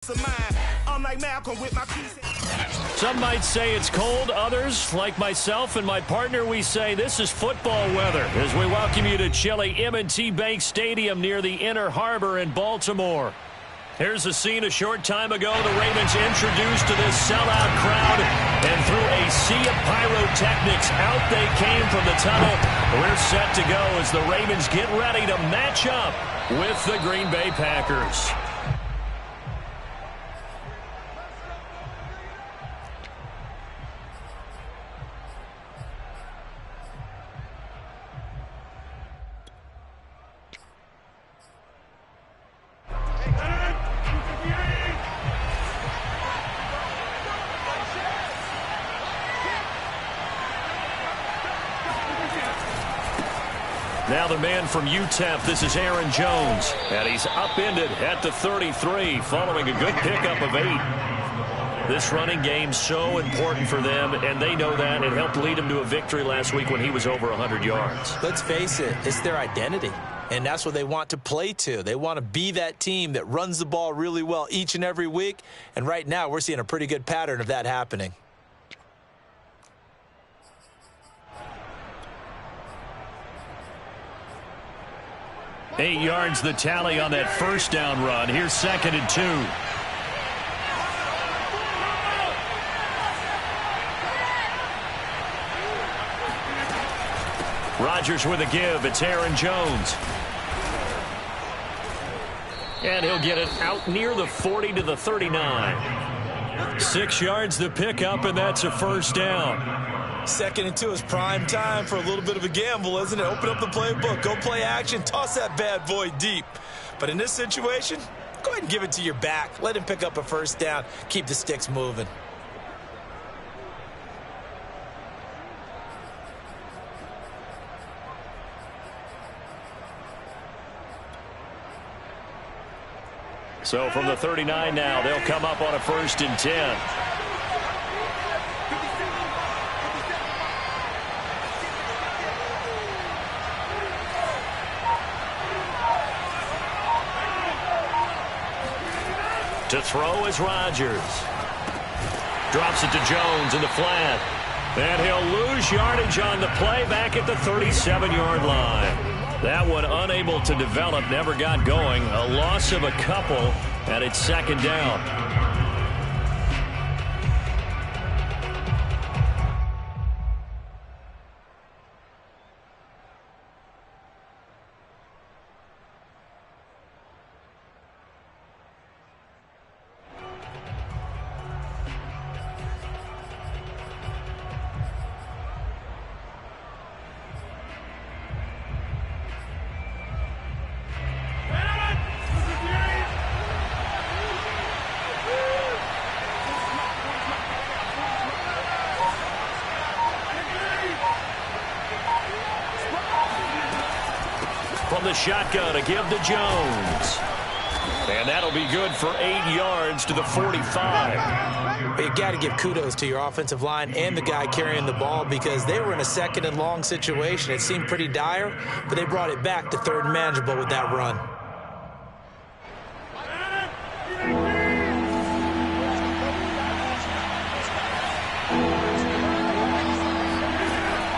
Some might say it's cold. Others, like myself and my partner, we say this is football weather as we welcome you to chilly M&T Bank Stadium near the Inner Harbor in Baltimore. Here's a scene a short time ago. The Ravens introduced to this sellout crowd, and through a sea of pyrotechnics, out they came from the tunnel. We're set to go as the Ravens get ready to match up with the Green Bay Packers. Now the man from UTEP, this is Aaron Jones, and he's upended at the 33 following a good pickup of 8. This running game so important for them, and they know that. It helped lead him to a victory last week when he was over 100 yards. Let's face it, it's their identity, and that's what they want to play to. They want to be that team that runs the ball really well each and every week, and right now we're seeing a pretty good pattern of that happening. 8 yards the tally on that first down run. Here's 2nd and 2. Rodgers with a give. It's Aaron Jones. And he'll get it out near the 40 to the 39. 6 yards the pickup, and that's a first down. 2nd and 2 is prime time for a little bit of a gamble, isn't it? Open up the playbook, go play action, toss that bad boy deep. But in this situation, go ahead and give it to your back. Let him pick up a first down. Keep the sticks moving. So from the 39 now, they'll come up on a 1st and 10. To throw is Rodgers. Drops it to Jones in the flat. And he'll lose yardage on the play back at the 37-yard line. That one unable to develop, never got going. A loss of a couple, and it's 2nd down. From the shotgun, a give to Jones. And that'll be good for 8 yards to the 45. You got to give kudos to your offensive line and the guy carrying the ball because they were in a 2nd and long situation. It seemed pretty dire, but they brought it back to 3rd and manageable with that run.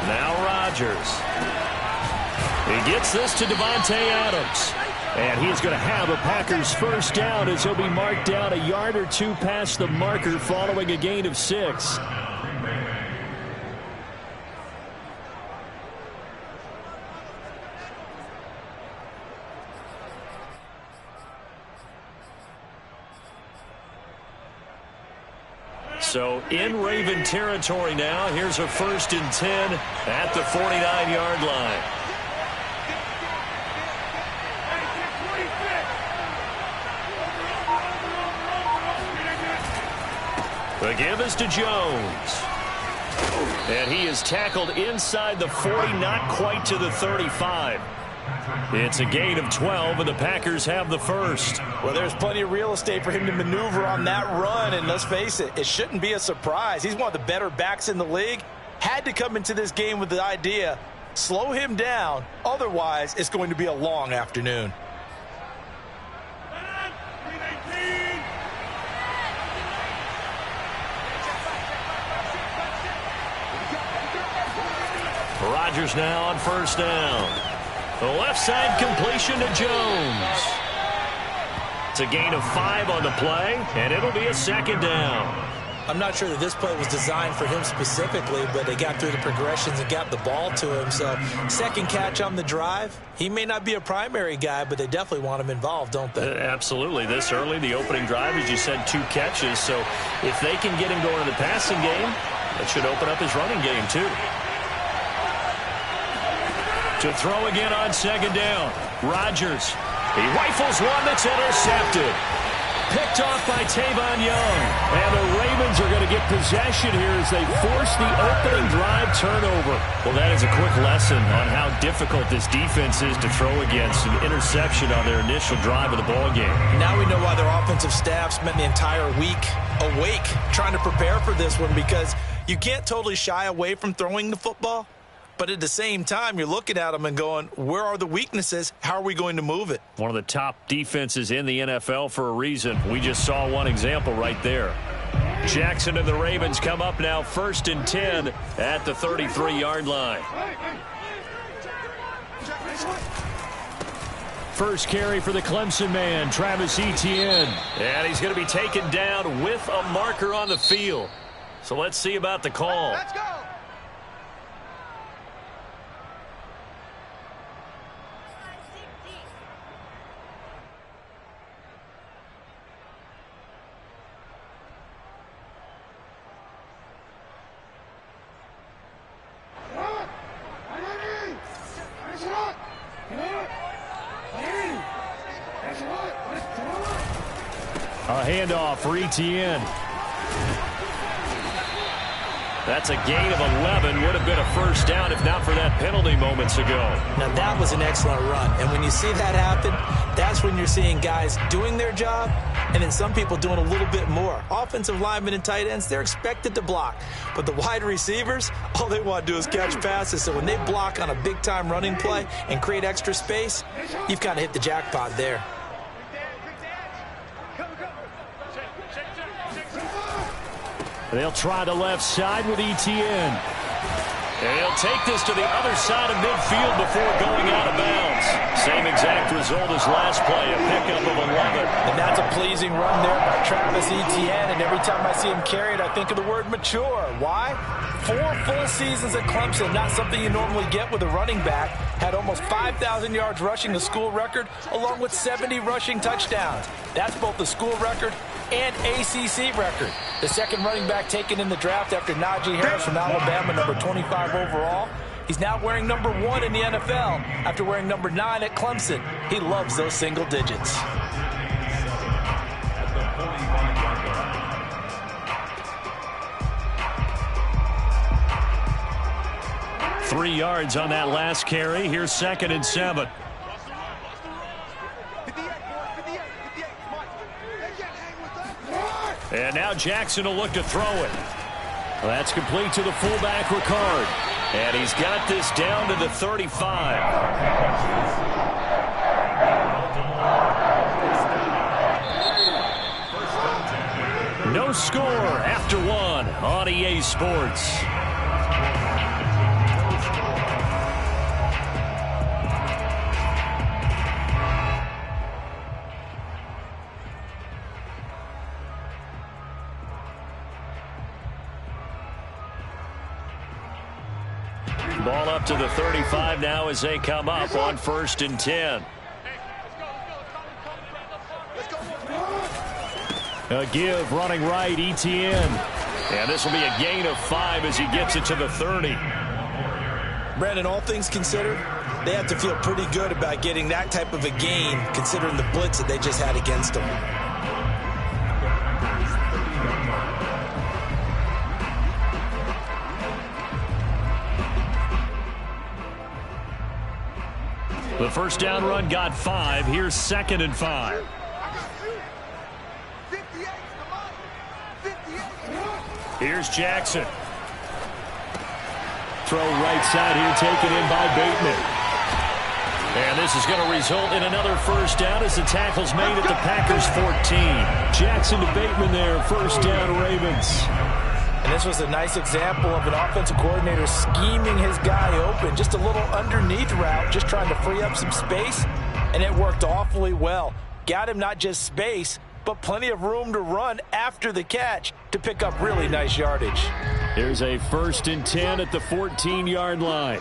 Now Rodgers. He gets this to Davante Adams. And he's going to have a Packers first down as he'll be marked down a yard or two past the marker following a gain of 6. So in Raven territory now. Here's a 1st and 10 at the 49-yard line. The give is to Jones. And he is tackled inside the 40, not quite to the 35. It's a gain of 12, and the Packers have the first. Well, there's plenty of real estate for him to maneuver on that run, and let's face it, it shouldn't be a surprise. He's one of the better backs in the league. Had to come into this game with the idea, slow him down, otherwise it's going to be a long afternoon. Rodgers now on first down. The left side completion to Jones. It's a gain of 5 on the play, and it'll be a second down. I'm not sure that this play was designed for him specifically, but they got through the progressions and got the ball to him. So second catch on the drive. He may not be a primary guy, but they definitely want him involved, don't they? Absolutely. This early, the opening drive, as you said, 2 catches. So if they can get him going in the passing game, that should open up his running game too. To throw again on second down. Rodgers. He rifles one that's intercepted. Picked off by Tavon Young. And the Ravens are going to get possession here as they force the opening drive turnover. Well, that is a quick lesson on how difficult this defense is to throw against. An interception on their initial drive of the ball game. Now we know why their offensive staff spent the entire week awake trying to prepare for this one, because you can't totally shy away from throwing the football. But at the same time, you're looking at them and going, where are the weaknesses? How are we going to move it? One of the top defenses in the NFL for a reason. We just saw one example right there. Jackson and the Ravens come up now 1st and 10 at the 33-yard line. First carry for the Clemson man, Travis Etienne. And he's going to be taken down with a marker on the field. So let's see about the call. Let's go. A handoff for Etienne. That's a gain of 11. Would have been a first down if not for that penalty moments ago. Now that was an excellent run. And when you see that happen, that's when you're seeing guys doing their job and then some people doing a little bit more. Offensive linemen and tight ends, they're expected to block. But the wide receivers, all they want to do is catch passes. So when they block on a big-time running play and create extra space, you've kind of hit the jackpot there. They'll try the left side with Etienne. And he'll take this to the other side of midfield before going out of bounds. Same exact result as last play, a pickup of 11. And that's a pleasing run there by Travis Etienne. And every time I see him carry it, I think of the word mature. Why? 4 full seasons at Clemson, not something you normally get with a running back. Had almost 5,000 yards rushing, the school record, along with 70 rushing touchdowns. That's both the school record and ACC record. The second running back taken in the draft after Najee Harris from Alabama, number 25 overall. He's now wearing number 1 in the NFL after wearing number 9 at Clemson. He loves those single digits. Three yards on that last carry. Here's 2nd and 7. And now Jackson will look to throw it. That's complete to the fullback, Ricard. And he's got this down to the 35. No score after 1 on EA Sports. Ball up to the 35 now as they come up on 1st and 10. A give running right, Etienne. And this will be a gain of 5 as he gets it to the 30. Brandon, all things considered, they have to feel pretty good about getting that type of a gain considering the blitz that they just had against them. The first down run got 5. Here's 2nd and 5. Here's Jackson. Throw right side here taken in by Bateman. And this is going to result in another first down as the tackle's made at the Packers 14. Jackson to Bateman there, first down Ravens. And this was a nice example of an offensive coordinator scheming his guy open. Just a little underneath route, just trying to free up some space, and it worked awfully well. Got him not just space, but plenty of room to run after the catch to pick up really nice yardage. Here's a 1st and 10 at the 14-yard line.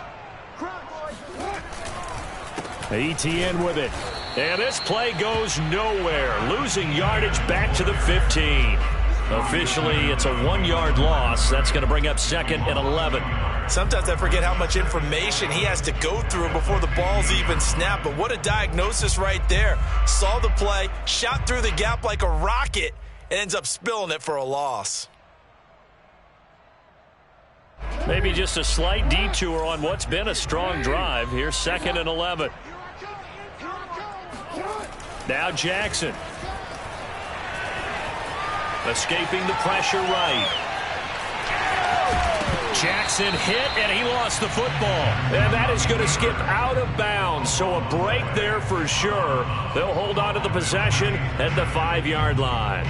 Etienne with it. And this play goes nowhere. Losing yardage back to the 15. Officially, it's a 1-yard loss. That's going to bring up 2nd and 11. Sometimes I forget how much information he has to go through before the ball's even snapped. But what a diagnosis right there. Saw the play, shot through the gap like a rocket, and ends up spilling it for a loss. Maybe just a slight detour on what's been a strong drive. Here's 2nd and 11. Now Jackson. Escaping the pressure right. Jackson hit, and he lost the football. And that is going to skip out of bounds. So a break there for sure. They'll hold on to the possession at the 5-yard line.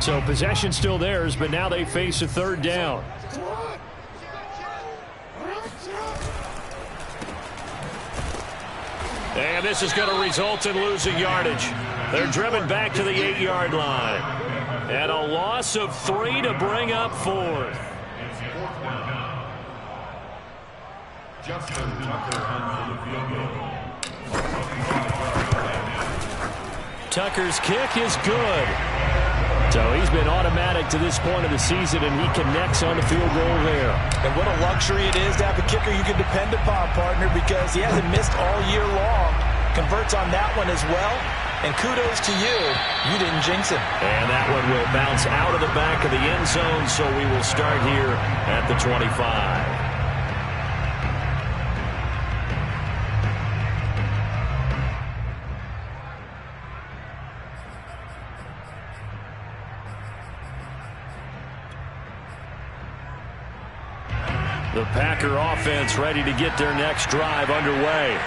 So possession still theirs, but now they face a 3rd down. And this is going to result in losing yardage. They're driven back to the 8-yard line. And a loss of 3 to bring up 4th. Tucker's kick is good. So he's been automatic to this point of the season, and he connects on the field goal there. And what a luxury it is to have a kicker you can depend upon, partner, because he hasn't missed all year long. Converts on that one as well. And kudos to you. You didn't jinx him. And that one will bounce out of the back of the end zone, so we will start here at the 25. The Packer offense ready to get their next drive underway.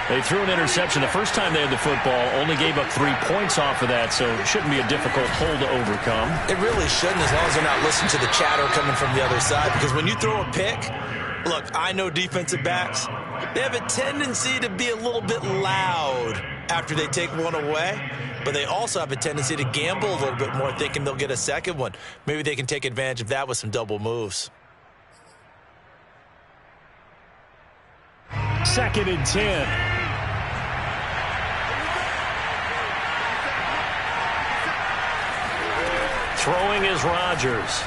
They threw an interception the first time they had the football, only gave up 3 points off of that, so it shouldn't be a difficult hole to overcome. It really shouldn't, as long as they're not listening to the chatter coming from the other side, because when you throw a pick, look, I know defensive backs, they have a tendency to be a little bit loud after they take one away, but they also have a tendency to gamble a little bit more, thinking they'll get a second one. Maybe they can take advantage of that with some double moves. 2nd and 10. Throwing is Rodgers.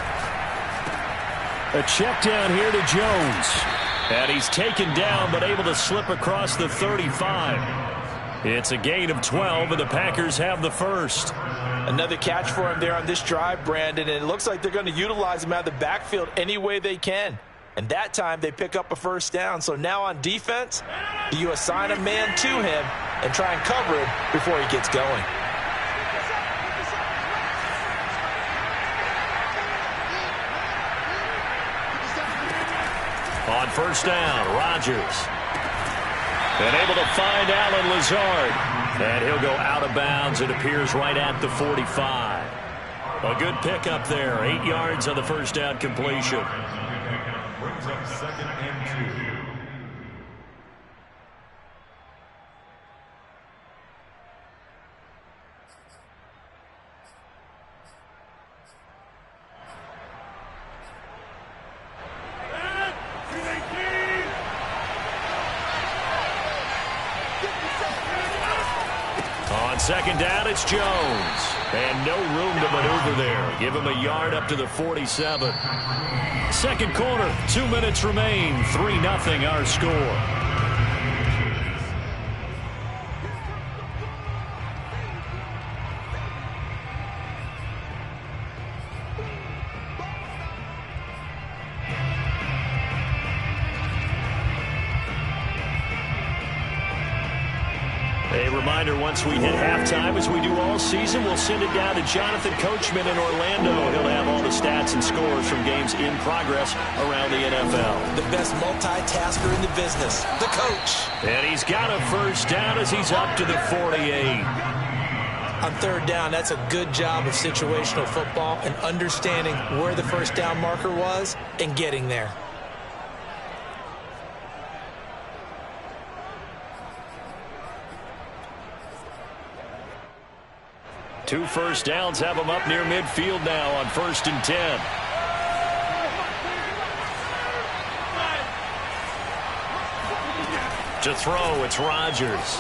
A check down here to Jones. And he's taken down but able to slip across the 35. It's a gain of 12, and the Packers have the first. Another catch for him there on this drive, Brandon, and it looks like they're going to utilize him out of the backfield any way they can. And that time they pick up a first down. So now on defense, you assign a man to him and try and cover him before he gets going. On first down, Rodgers. And able to find Allen Lazard. And he'll go out of bounds. It appears right at the 45. A good pickup there. 8 yards on the first down completion. Brings up 2nd and 2. On second down, it's Jones. And no room to maneuver there. Give him a yard up to the 47. Second quarter, 2 minutes remain. 3-0 our score. A reminder, once we hit halftime, as we do all season, we'll send it down to Jonathan Coachman in Orlando. He'll have all the stats and scores from games in progress around the NFL. The best multitasker in the business, the coach. And he's got a first down as he's up to the 48. On third down, that's a good job of situational football and understanding where the first down marker was and getting there. Two first downs have them up near midfield now on 1st and 10. To throw, it's Rodgers.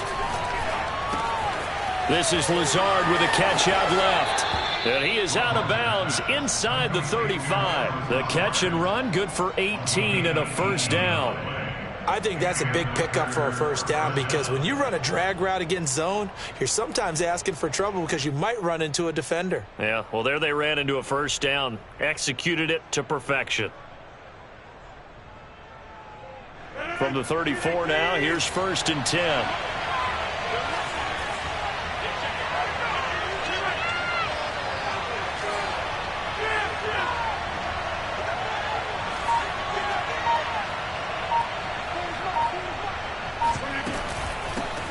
This is Lazard with a catch out left. And he is out of bounds inside the 35. The catch and run, good for 18 and a first down. I think that's a big pickup for a first down because when you run a drag route against zone, you're sometimes asking for trouble because you might run into a defender. Yeah, well, there they ran into a first down. Executed it to perfection. From the 34 now, here's 1st and 10.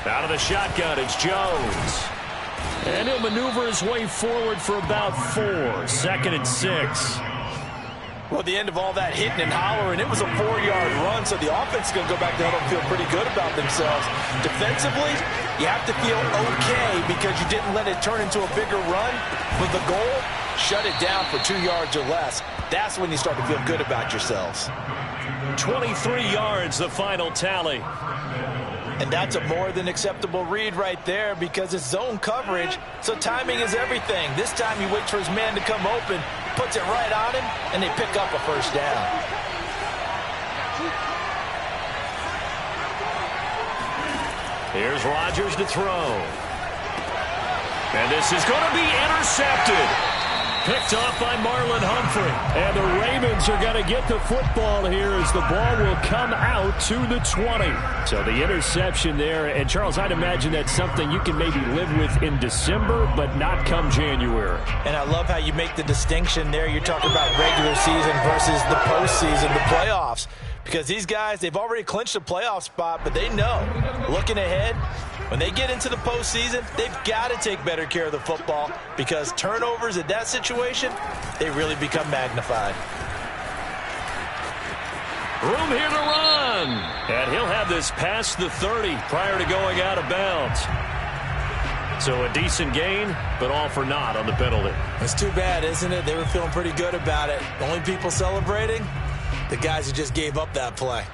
Out of the shotgun, it's Jones. And he'll maneuver his way forward for about 4. 2nd and 6. Well, at the end of all that hitting and hollering, it was a 4-yard run, so the offense is going to go back to huddle and feel pretty good about themselves. Defensively, you have to feel okay because you didn't let it turn into a bigger run. But the goal, shut it down for 2 yards or less. That's when you start to feel good about yourselves. 23 yards, the final tally. And that's a more than acceptable read right there because it's zone coverage, so timing is everything. This time he waits for his man to come open, puts it right on him, and they pick up a first down. Here's Rodgers to throw. And this is going to be intercepted. Picked off by Marlon Humphrey. And the Ravens are going to get the football here as the ball will come out to the 20. So the interception there. And, Charles, I'd imagine that's something you can maybe live with in December, but not come January. And I love how you make the distinction there. You're talking about regular season versus the postseason, the playoffs. Because these guys, they've already clinched a playoff spot, but they know, looking ahead, when they get into the postseason, they've got to take better care of the football because turnovers in that situation, they really become magnified. Room here to run. And he'll have this past the 30 prior to going out of bounds. So a decent gain, but all for naught on the penalty. It's too bad, isn't it? They were feeling pretty good about it. The only people celebrating, the guys who just gave up that play.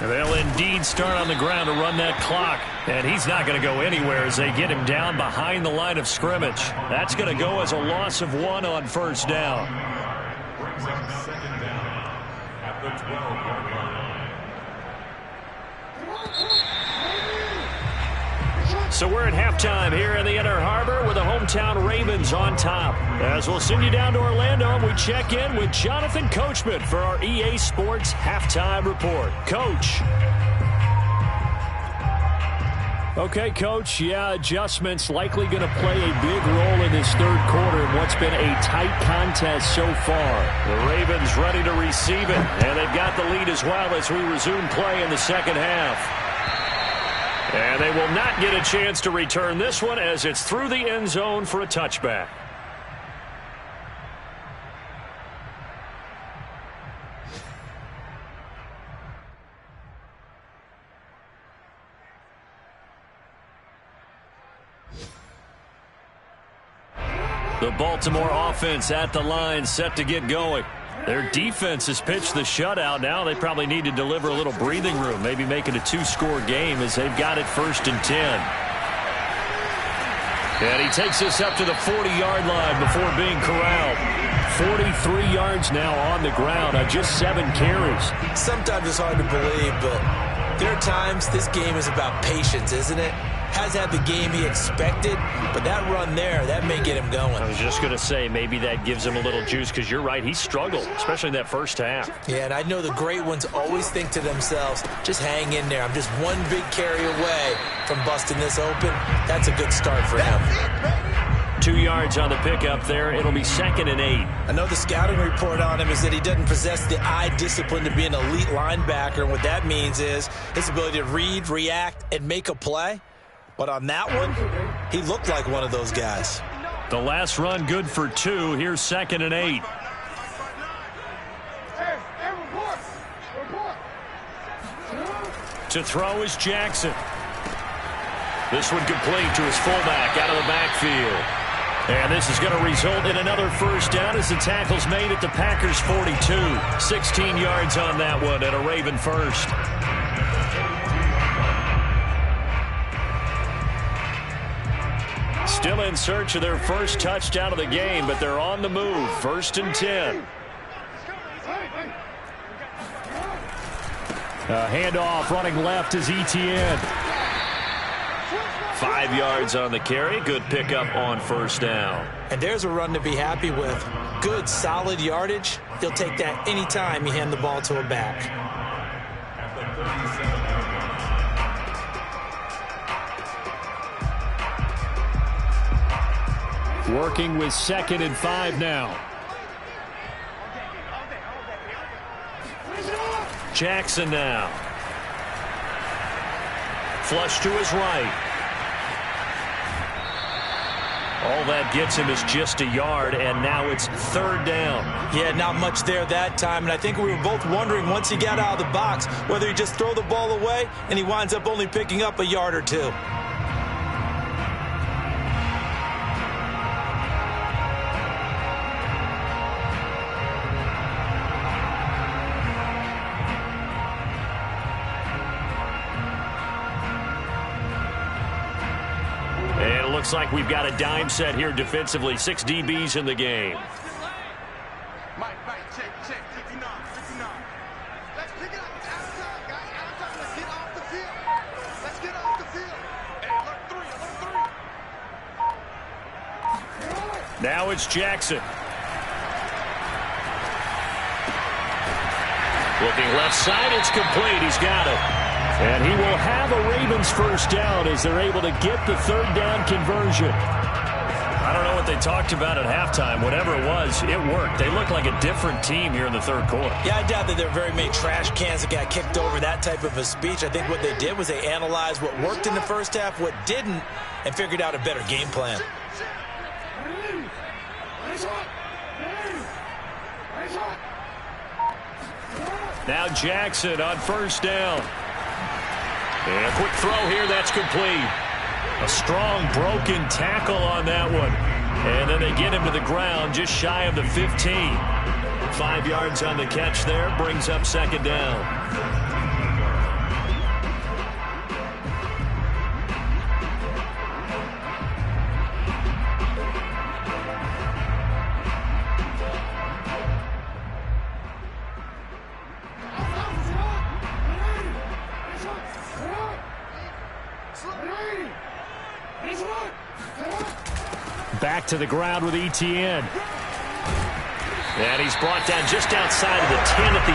They'll indeed start on the ground to run that clock. And he's not going to go anywhere as they get him down behind the line of scrimmage. That's going to go as a loss of 1 on first down. Brings up second down at the 12-yard line. So we're at halftime here in the Inner Harbor with the hometown Ravens on top. As we'll send you down to Orlando and we check in with Jonathan Coachman for our EA Sports Halftime Report. Coach. Okay, Coach, yeah, adjustments likely going to play a big role in this third quarter in what's been a tight contest so far. The Ravens ready to receive it, and they've got the lead as well as we resume play in the second half. And they will not get a chance to return this one as it's through the end zone for a touchback. The Baltimore offense at the line, set to get going. Their defense has pitched the shutout now. They probably need to deliver a little breathing room, maybe make it a 2-score game as they've got it 1st and 10. And he takes us up to the 40-yard line before being corralled. 43 yards now on the ground on just 7 carries. Sometimes it's hard to believe, but there are times this game is about patience, isn't it? has had the game he expected, but that run there, that may get him going. I was just going to say, maybe that gives him a little juice, because you're right, he struggled, especially in that first half. Yeah, and I know the great ones always think to themselves, just hang in there. I'm just one big carry away from busting this open. That's a good start for him. 2 yards on the pickup there. It'll be 2nd and 8. I know the scouting report on him is that he doesn't possess the eye discipline to be an elite linebacker. And what that means is his ability to read, react, and make a play. But on that one, he looked like one of those guys. The last run good for 2. Here's 2nd and 8. To throw is Jackson. This one complete to his fullback out of the backfield. And this is going to result in another first down as the tackle's made at the Packers' 42. 16 yards on that one and a Raven first. Still in search of their first touchdown of the game, but they're on the move. 1st and 10. Handoff running left is Etienne. 5 yards on the carry. Good pickup on first down. And there's a run to be happy with. Good, solid yardage. He'll take that anytime you hand the ball to a back. Working with 2nd and 5 now. Jackson now. Flush to his right. All that gets him is just a yard, and now it's 3rd down. Yeah, not much there that time, and I think we were both wondering once he got out of the box whether he just throw the ball away, and he winds up only picking up a yard or 2. Looks like we've got a dime set here defensively. 6 DBs in the game. Mike, check, 59. Let's pick it up outside, guys. Outside, let's get off the field. Let's get off the field. Hey, alert 3. Now it's Jackson. Looking left side, it's complete. He's got it. And he will have a Ravens first down as they're able to get the 3rd down conversion. I don't know what they talked about at halftime. Whatever it was, it worked. They look like a different team here in the 3rd quarter. Yeah, I doubt that there are very many trash cans that got kicked over, that type of a speech. I think what they did was they analyzed what worked in the first half, what didn't, and figured out a better game plan. Now Jackson on first down. And a quick throw here, that's complete. A strong broken tackle on that one. And then they get him to the ground just shy of the 15. 5 yards on the catch there, brings up 2nd down. Back to the ground with Etienne. And he's brought down just outside of the 10 at the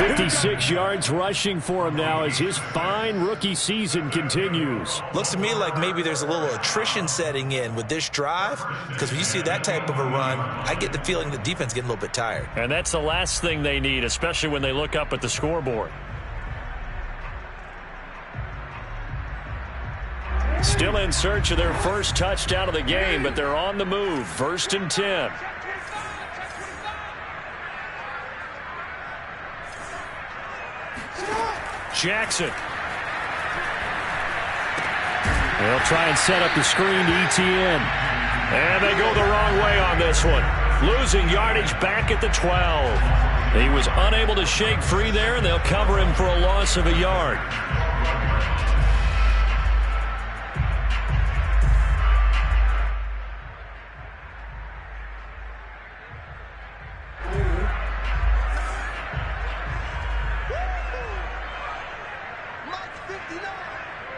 11. 56 yards rushing for him now as his fine rookie season continues. Looks to me like maybe there's a little attrition setting in with this drive, because when you see that type of a run, I get the feeling the defense getting a little bit tired. And that's the last thing they need, especially when they look up at the scoreboard. Still in search of their first touchdown of the game, but they're on the move. 1st and 10. Jackson. They'll try and set up the screen to Etienne. And they go the wrong way on this one. Losing yardage back at the 12. He was unable to shake free there, and they'll cover him for a loss of a yard.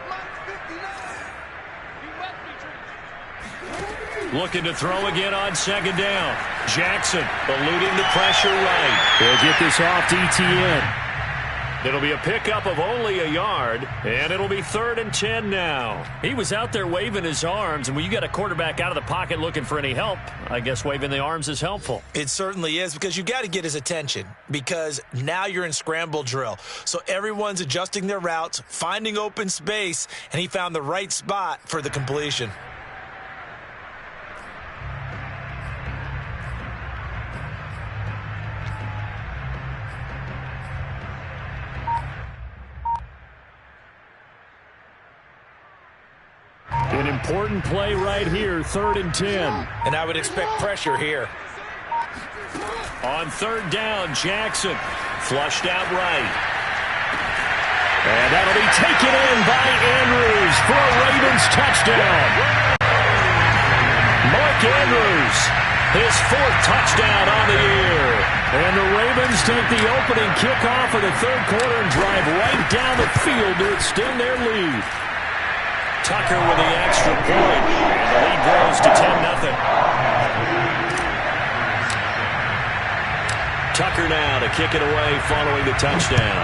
Mike 59. Looking to throw again on second down. Jackson eluding the pressure right. He'll get this off to Etienne. It'll be a pickup of only a yard, and it'll be 3rd and 10 now. He was out there waving his arms, and when you got a quarterback out of the pocket looking for any help, I guess waving the arms is helpful. It certainly is, because you got to get his attention, because now you're in scramble drill. So everyone's adjusting their routes, finding open space, and he found the right spot for the completion. An important play right here, 3rd and 10. And I would expect pressure here. On 3rd down, Jackson flushed out right. And that'll be taken in by Andrews for a Ravens touchdown. Mark Andrews, his 4th touchdown on the year. And the Ravens take the opening kickoff of the 3rd quarter and drive right down the field to extend their lead. Tucker with the extra point, and the lead grows to 10-0. Tucker now to kick it away following the touchdown.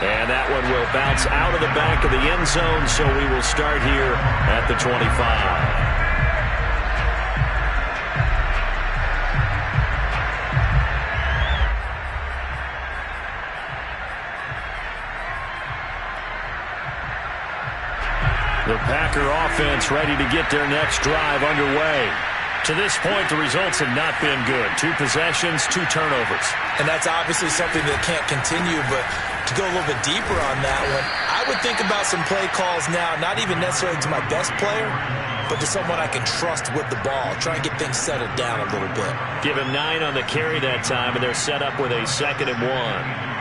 And that one will bounce out of the back of the end zone, so we will start here at the 25. The Packer offense ready to get their next drive underway. To this point, the results have not been good. 2 possessions, 2 turnovers. And that's obviously something that can't continue, but to go a little bit deeper on that one, I would think about some play calls now, not even necessarily to my best player, but to someone I can trust with the ball. Try and get things settled down a little bit. Give him 9 on the carry that time, and they're set up with a 2nd and 1.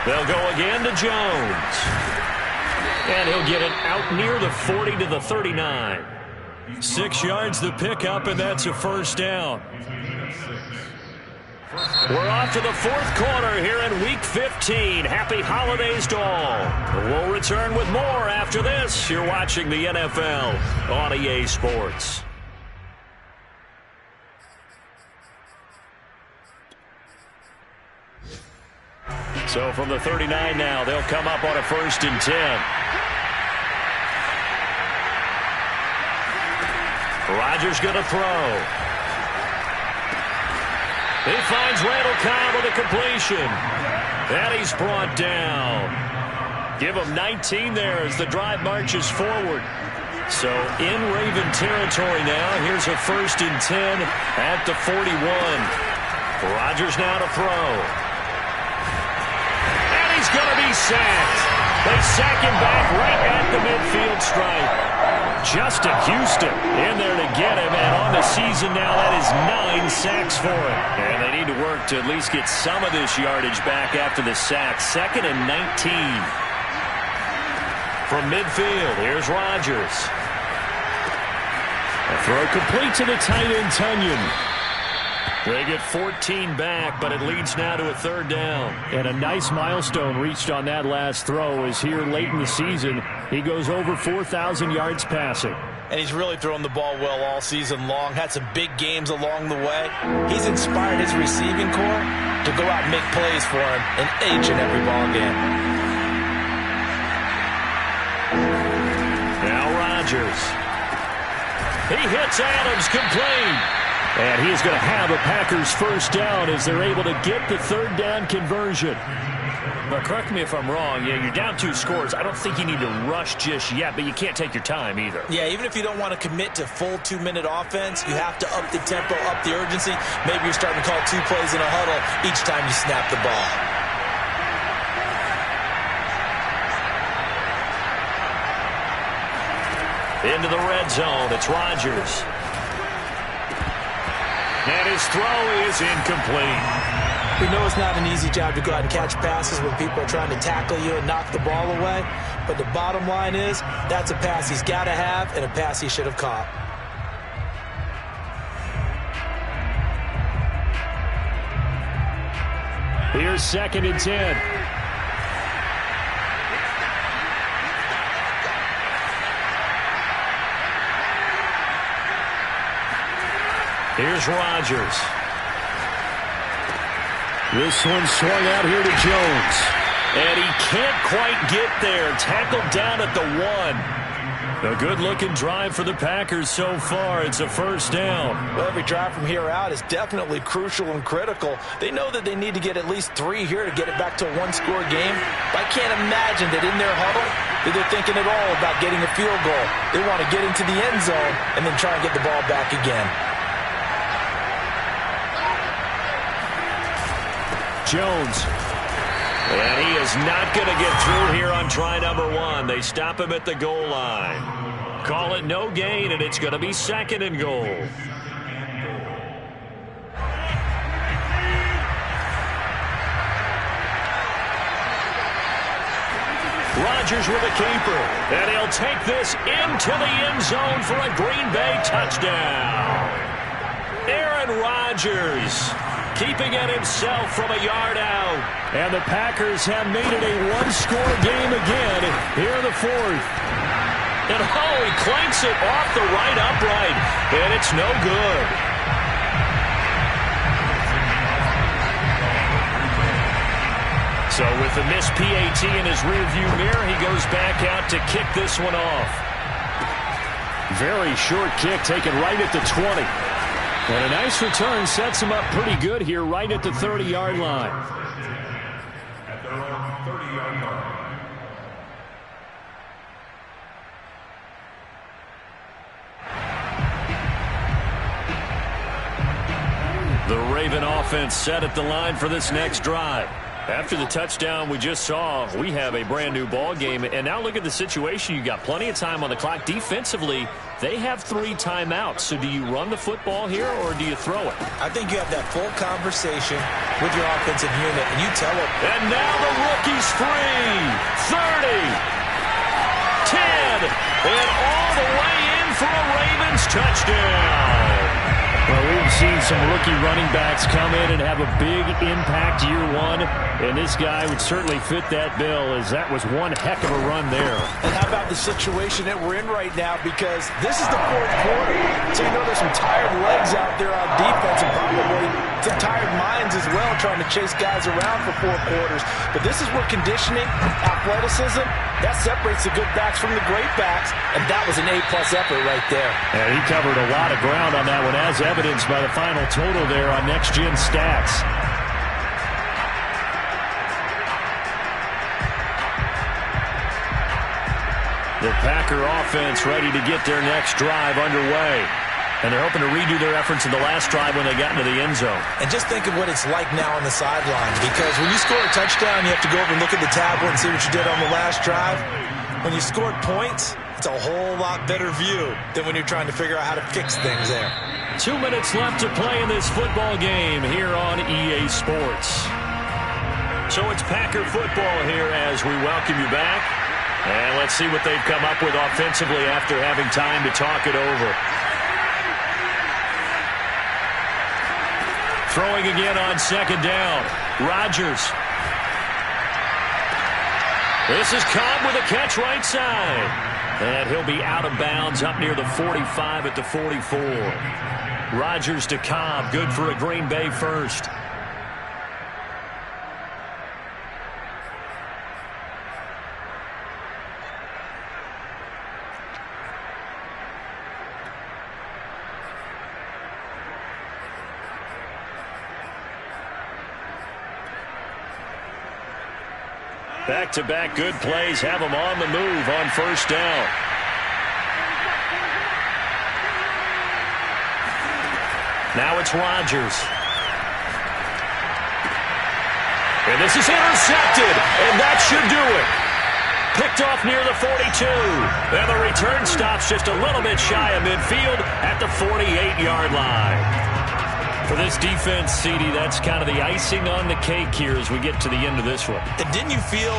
They'll go again to Jones. And he'll get it out near the 40 to the 39. 6 yards the pickup, and that's a 1st down. We're off to the 4th quarter here in Week 15. Happy holidays to all. We'll return with more after this. You're watching the NFL on EA Sports. So from the 39 now, they'll come up on a 1st and 10. Rodgers going to throw. He finds Randall Cobb with a completion. And he's brought down. Give him 19 there as the drive marches forward. So in Raven territory now. Here's a 1st and 10 at the 41. Rodgers now to throw. He's going to be sacked. They sack him back right at the midfield stripe. Justin Houston in there to get him, and on the season now, that is 9 sacks for him. And they need to work to at least get some of this yardage back after the sack. 2nd and 19. From midfield, here's Rodgers. A throw complete to the tight end, Tunyon. They get 14 back, but it leads now to a 3rd down. And a nice milestone reached on that last throw is here late in the season. He goes over 4,000 yards passing. And he's really thrown the ball well all season long. Had some big games along the way. He's inspired his receiving corps to go out and make plays for him in each and every ball game. Now Rodgers. He hits Adams complete. And he's going to have a Packers 1st down as they're able to get the 3rd down conversion. But correct me if I'm wrong. Yeah, you're down 2 scores. I don't think you need to rush just yet, but you can't take your time either. Yeah, even if you don't want to commit to full 2-minute offense, you have to up the tempo, up the urgency. Maybe you're starting to call 2 plays in a huddle each time you snap the ball. Into the red zone, it's Rodgers. And his throw is incomplete. We know it's not an easy job to go out and catch passes when people are trying to tackle you and knock the ball away. But the bottom line is, that's a pass he's got to have and a pass he should have caught. Here's 2nd and 10. Here's Rodgers. This one swung out here to Jones. And he can't quite get there. Tackled down at the 1. A good-looking drive for the Packers so far. It's a first down. Well, every drive from here out is definitely crucial and critical. They know that they need to get at least 3 here to get it back to a one-score game. But I can't imagine that in their huddle that they're thinking at all about getting a field goal. They want to get into the end zone and then try and get the ball back again. Jones. And he is not going to get through here on try number 1. They stop him at the goal line. Call it no gain, and it's going to be 2nd and goal. Rodgers with a keeper. And he'll take this into the end zone for a Green Bay touchdown. Aaron Rodgers keeping it himself from a yard out. And the Packers have made it a one-score game again here in the 4th. And he clanks it off the right upright. And it's no good. So with the missed PAT in his rearview mirror, he goes back out to kick this one off. Very short kick taken right at the 20. And a nice return sets him up pretty good here right at the 30-yard line. At their own 30-yard line. The Raven offense set at the line for this next drive. After the touchdown we just saw, we have a brand new ball game. And now look at the situation. You got plenty of time on the clock. Defensively, they have 3 timeouts. So do you run the football here or do you throw it? I think you have that full conversation with your offensive unit, and you tell them. And now the rookie's free. 30, 10, and all the way in for a Ravens touchdown. Well, we've seen some rookie running backs come in and have a big impact year 1, and this guy would certainly fit that bill, as that was one heck of a run there. And how about the situation that we're in right now, because this is the 4th quarter, so you know there's some tired legs out there on defense and probably some tired minds as well trying to chase guys around for 4 quarters. But this is where conditioning, athleticism, that separates the good backs from the great backs, and that was an A-plus effort right there. And he covered a lot of ground on that one, as evidenced by the final total there on Next Gen Stats. The Packer offense ready to get their next drive underway. And they're hoping to redo their efforts in the last drive when they got into the end zone. And just think of what it's like now on the sidelines, because when you score a touchdown, you have to go over and look at the tablet and see what you did on the last drive. When you scored points, it's a whole lot better view than when you're trying to figure out how to fix things there. 2 minutes left to play in this football game here on EA Sports. So it's Packer football here as we welcome you back. And let's see what they've come up with offensively after having time to talk it over. Throwing again on 2nd down. Rodgers. This is Cobb with a catch right side. And he'll be out of bounds up near the 45 at the 44. Rodgers to Cobb. Good for a Green Bay first. Back-to-back good plays have them on the move on 1st down. Now it's Rodgers. And this is intercepted, and that should do it. Picked off near the 42. And the return stops just a little bit shy of midfield at the 48-yard line. For this defense, CD, that's kind of the icing on the cake here as we get to the end of this one. And didn't you feel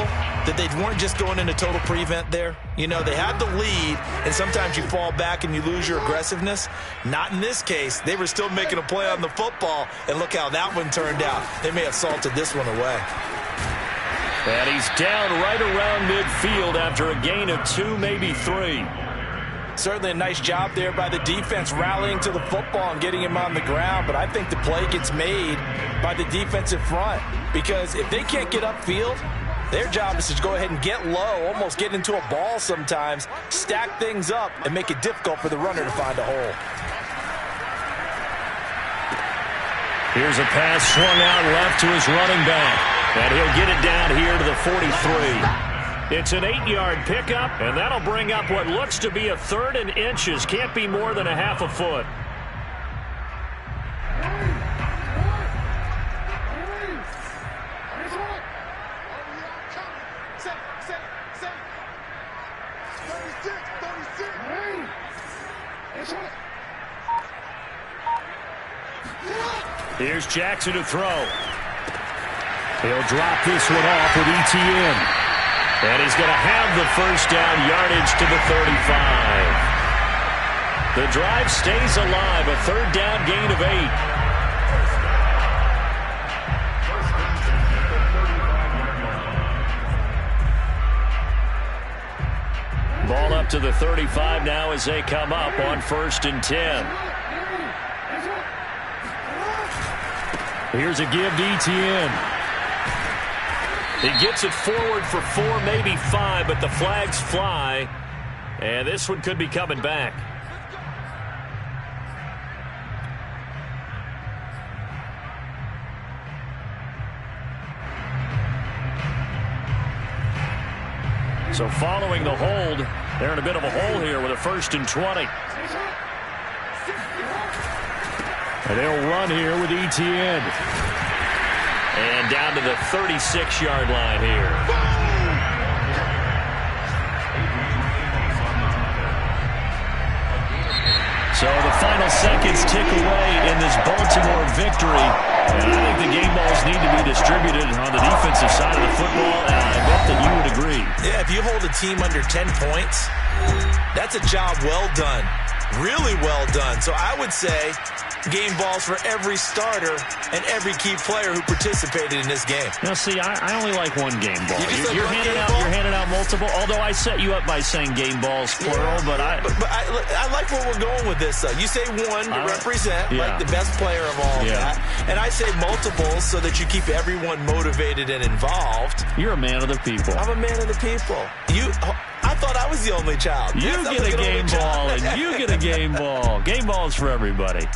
that they weren't just going into total prevent there? You know, they had the lead, and sometimes you fall back and you lose your aggressiveness. Not in this case. They were still making a play on the football, and look how that one turned out. They may have salted this one away. And he's down right around midfield after a gain of 2, maybe 3. Certainly a nice job there by the defense rallying to the football and getting him on the ground, but I think the play gets made by the defensive front because if they can't get upfield, their job is to go ahead and get low, almost get into a ball sometimes, stack things up, and make it difficult for the runner to find a hole. Here's a pass swung out left to his running back, and he'll get it down here to the 43. It's an 8-yard pickup, and that'll bring up what looks to be a 3rd and inches. Can't be more than a half a foot. Here's Jackson to throw. He'll drop this one off with ETN. And he's going to have the first down, yardage to the 35. The drive stays alive, a 3rd down gain of 8. Ball up to the 35 now as they come up on 1st and 10. Here's a give to ETN. He gets it forward for 4, maybe 5, but the flags fly. And this one could be coming back. So following the hold, they're in a bit of a hole here with a 1st and 20. And they'll run here with ETN. And down to the 36-yard line here. So the final seconds tick away in this Baltimore victory. And I think the game balls need to be distributed on the defensive side of the football, and I bet that you would agree. Yeah, if you hold a team under 10 points, that's a job well done. Really well done. So I would say game balls for every starter and every key player who participated in this game. Now, see, I only like one game ball. You're handing out multiple. Although I set you up by saying game balls plural, but I like where we're going with this. You say one to represent like the best player of all that, and I say multiples so that you keep everyone motivated and involved. You're a man of the people. I'm a man of the people. I thought I was the only child. You get a game ball, and you get a game ball. Game balls for everybody.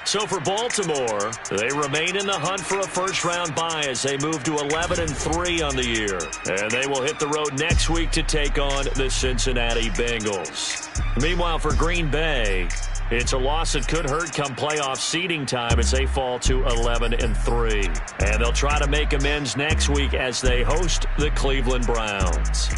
So for Baltimore, they remain in the hunt for a first-round bye as they move to 11-3 on the year. And they will hit the road next week to take on the Cincinnati Bengals. Meanwhile, for Green Bay, it's a loss that could hurt come playoff seeding time as they fall to 11-3. And they'll try to make amends next week as they host the Cleveland Browns.